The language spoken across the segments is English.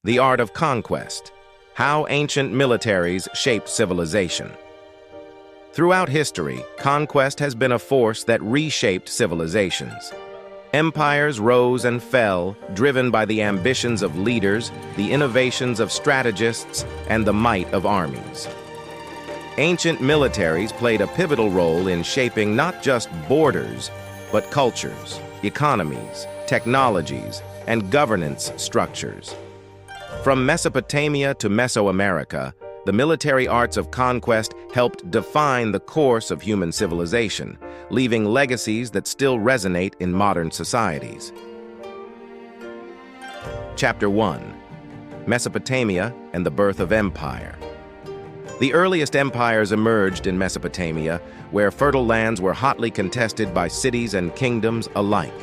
The art of conquest. How ancient militaries shaped civilization. Throughout history, conquest has been a force that reshaped civilizations. Empires rose and fell, driven by the ambitions of leaders, the innovations of strategists, and the might of armies. Ancient militaries played a pivotal role in shaping not just borders, but cultures, economies, technologies, and governance structures. From Mesopotamia to Mesoamerica, the military arts of conquest helped define the course of human civilization, leaving legacies that still resonate in modern societies. Chapter 1. Mesopotamia and the Birth of Empire. The earliest empires emerged in Mesopotamia, where fertile lands were hotly contested by cities and kingdoms alike.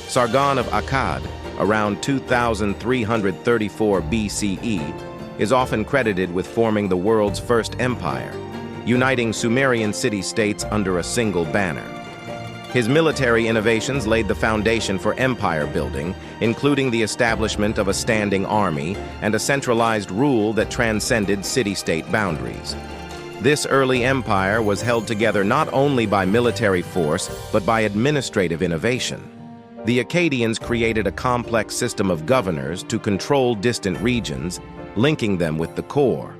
Sargon of Akkad, around 2334 BCE, is often credited with forming the world's first empire, uniting Sumerian city-states under a single banner. His military innovations laid the foundation for empire building, including the establishment of a standing army and a centralized rule that transcended city-state boundaries. This early empire was held together not only by military force, but by administrative innovation. The Akkadians created a complex system of governors to control distant regions, linking them with the core.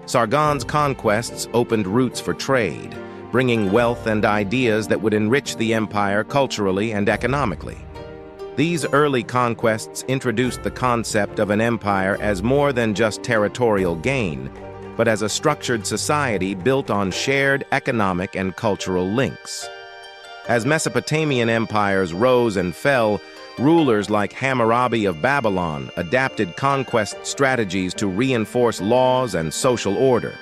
Sargon's conquests opened routes for trade, bringing wealth and ideas that would enrich the empire culturally and economically. These early conquests introduced the concept of an empire as more than just territorial gain, but as a structured society built on shared economic and cultural links. As Mesopotamian empires rose and fell, rulers like Hammurabi of Babylon adapted conquest strategies to reinforce laws and social order.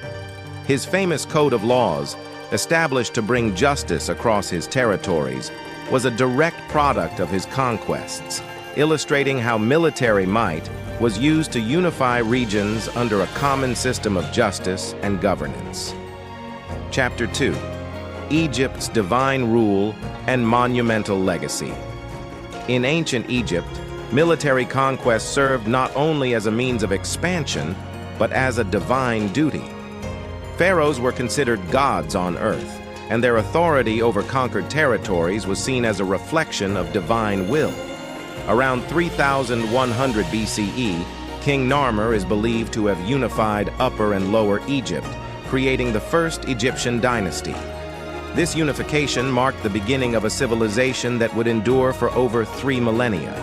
His famous Code of Laws, established to bring justice across his territories, was a direct product of his conquests, illustrating how military might was used to unify regions under a common system of justice and governance. Chapter 2. Egypt's divine rule and monumental legacy. In ancient Egypt, military conquest served not only as a means of expansion, but as a divine duty. Pharaohs were considered gods on earth, and their authority over conquered territories was seen as a reflection of divine will. Around 3100 BCE, King Narmer is believed to have unified Upper and Lower Egypt, creating the first Egyptian dynasty. This unification marked the beginning of a civilization that would endure for over 3 millennia.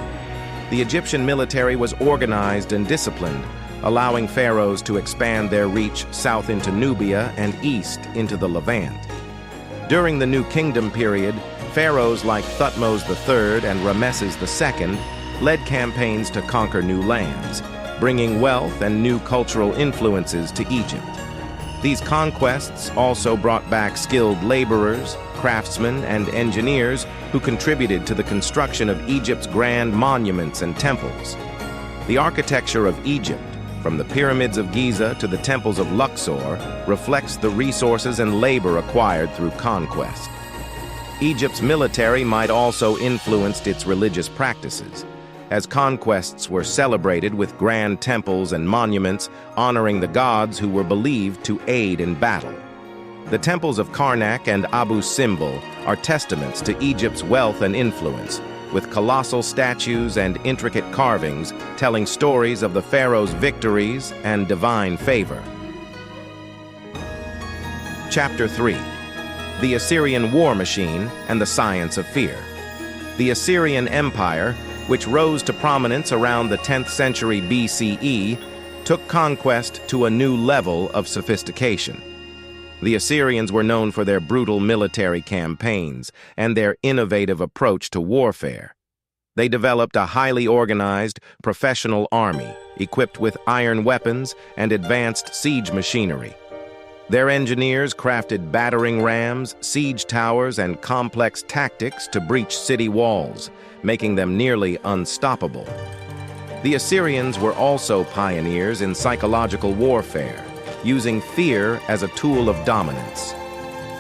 The Egyptian military was organized and disciplined, allowing pharaohs to expand their reach south into Nubia and east into the Levant. During the New Kingdom period, pharaohs like Thutmose III and Rameses II led campaigns to conquer new lands, bringing wealth and new cultural influences to Egypt. These conquests also brought back skilled laborers, craftsmen, and engineers who contributed to the construction of Egypt's grand monuments and temples. The architecture of Egypt, from the pyramids of Giza to the temples of Luxor, reflects the resources and labor acquired through conquest. Egypt's military might also influenced its religious practices, as conquests were celebrated with grand temples and monuments honoring the gods who were believed to aid in battle. The temples of Karnak and Abu Simbel are testaments to Egypt's wealth and influence, with colossal statues and intricate carvings telling stories of the pharaoh's victories and divine favor. Chapter 3. The Assyrian War Machine and the Science of Fear. The Assyrian Empire, which rose to prominence around the 10th century BCE, took conquest to a new level of sophistication. The Assyrians were known for their brutal military campaigns and their innovative approach to warfare. They developed a highly organized, professional army, equipped with iron weapons and advanced siege machinery. Their engineers crafted battering rams, siege towers, and complex tactics to breach city walls, making them nearly unstoppable. The Assyrians were also pioneers in psychological warfare, using fear as a tool of dominance.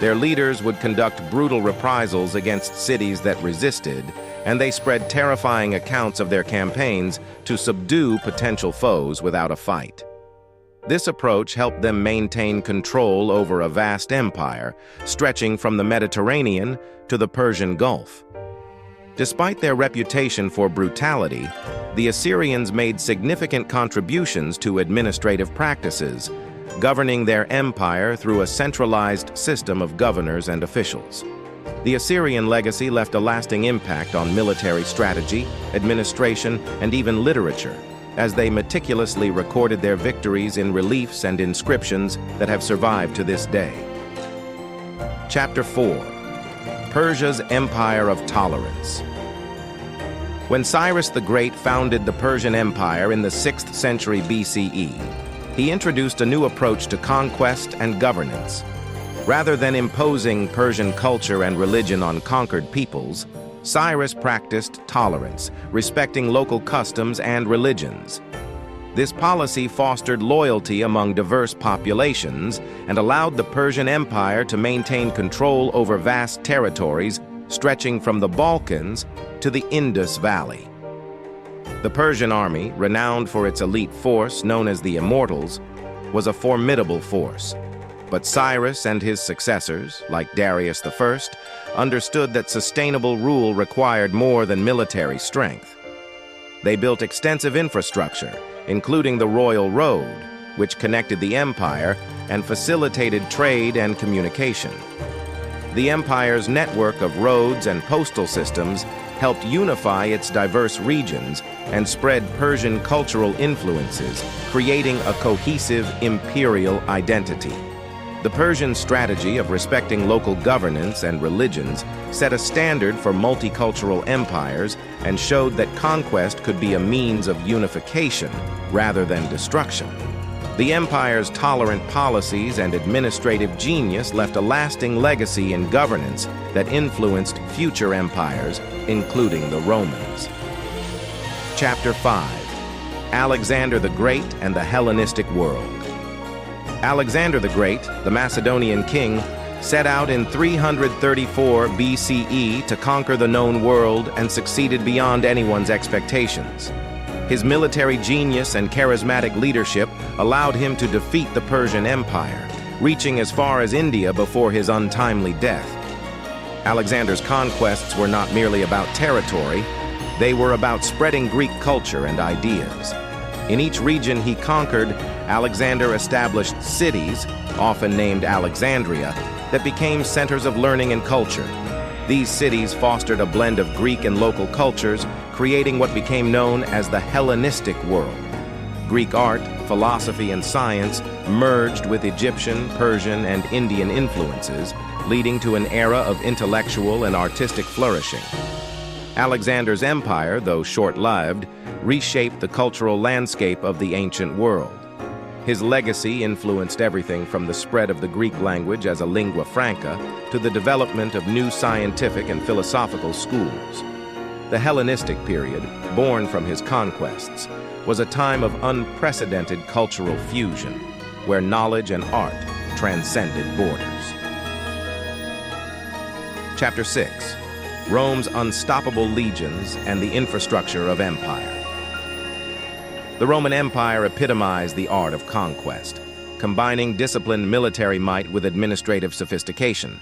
Their leaders would conduct brutal reprisals against cities that resisted, and they spread terrifying accounts of their campaigns to subdue potential foes without a fight. This approach helped them maintain control over a vast empire, stretching from the Mediterranean to the Persian Gulf. Despite their reputation for brutality, the Assyrians made significant contributions to administrative practices, governing their empire through a centralized system of governors and officials. The Assyrian legacy left a lasting impact on military strategy, administration, and even literature, as they meticulously recorded their victories in reliefs and inscriptions that have survived to this day. Chapter 4. Persia's Empire of Tolerance. When Cyrus the Great founded the Persian Empire in the 6th century BCE, he introduced a new approach to conquest and governance. Rather than imposing Persian culture and religion on conquered peoples, Cyrus practiced tolerance, respecting local customs and religions. This policy fostered loyalty among diverse populations and allowed the Persian Empire to maintain control over vast territories stretching from the Balkans to the Indus Valley. The Persian army, renowned for its elite force known as the Immortals, was a formidable force. But Cyrus and his successors, like Darius I, understood that sustainable rule required more than military strength. They built extensive infrastructure, including the Royal Road, which connected the empire and facilitated trade and communication. The empire's network of roads and postal systems helped unify its diverse regions and spread Persian cultural influences, creating a cohesive imperial identity. The Persian strategy of respecting local governance and religions set a standard for multicultural empires and showed that conquest could be a means of unification rather than destruction. The empire's tolerant policies and administrative genius left a lasting legacy in governance that influenced future empires, including the Romans. Chapter 5. Alexander the Great and the Hellenistic World. Alexander the Great, the Macedonian king, set out in 334 BCE to conquer the known world and succeeded beyond anyone's expectations. His military genius and charismatic leadership allowed him to defeat the Persian Empire, reaching as far as India before his untimely death. Alexander's conquests were not merely about territory, they were about spreading Greek culture and ideas. In each region he conquered, Alexander established cities, often named Alexandria, that became centers of learning and culture. These cities fostered a blend of Greek and local cultures, creating what became known as the Hellenistic world. Greek art, philosophy, and science merged with Egyptian, Persian, and Indian influences, leading to an era of intellectual and artistic flourishing. Alexander's empire, though short-lived, reshaped the cultural landscape of the ancient world. His legacy influenced everything from the spread of the Greek language as a lingua franca to the development of new scientific and philosophical schools. The Hellenistic period, born from his conquests, was a time of unprecedented cultural fusion, where knowledge and art transcended borders. Chapter 6. Rome's unstoppable legions and the infrastructure of empire. The Roman Empire epitomized the art of conquest, combining disciplined military might with administrative sophistication.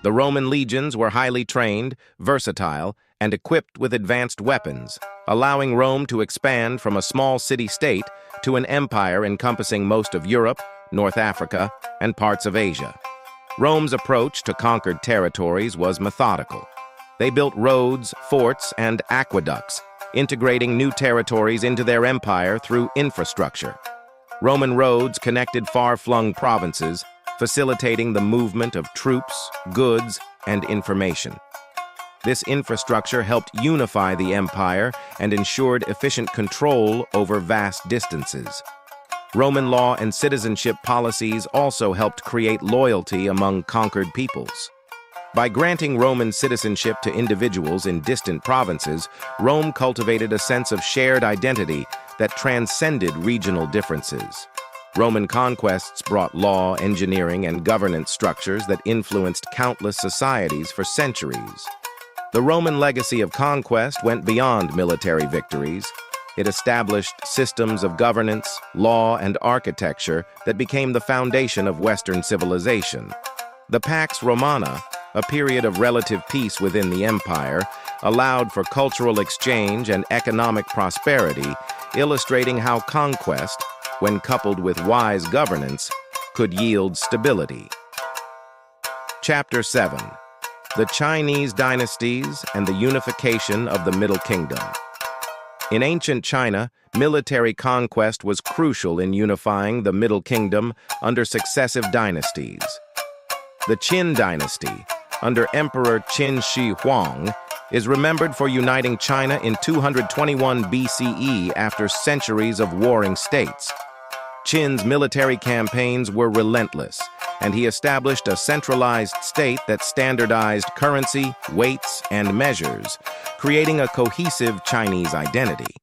The Roman legions were highly trained, versatile, and equipped with advanced weapons, allowing Rome to expand from a small city-state to an empire encompassing most of Europe, North Africa, and parts of Asia. Rome's approach to conquered territories was methodical. They built roads, forts, and aqueducts, integrating new territories into their empire through infrastructure. Roman roads connected far-flung provinces, facilitating the movement of troops, goods, and information. This infrastructure helped unify the empire and ensured efficient control over vast distances. Roman law and citizenship policies also helped create loyalty among conquered peoples. By granting Roman citizenship to individuals in distant provinces, Rome cultivated a sense of shared identity that transcended regional differences. Roman conquests brought law, engineering, and governance structures that influenced countless societies for centuries. The Roman legacy of conquest went beyond military victories. It established systems of governance, law, and architecture that became the foundation of Western civilization. The Pax Romana, a period of relative peace within the empire, allowed for cultural exchange and economic prosperity, illustrating how conquest, when coupled with wise governance, could yield stability. Chapter 7. The Chinese Dynasties and the Unification of the Middle Kingdom. In ancient China, military conquest was crucial in unifying the Middle Kingdom under successive dynasties. The Qin dynasty, under Emperor Qin Shi Huang, is remembered for uniting China in 221 BCE after centuries of warring states. Qin's military campaigns were relentless, and he established a centralized state that standardized currency, weights, and measures, creating a cohesive Chinese identity.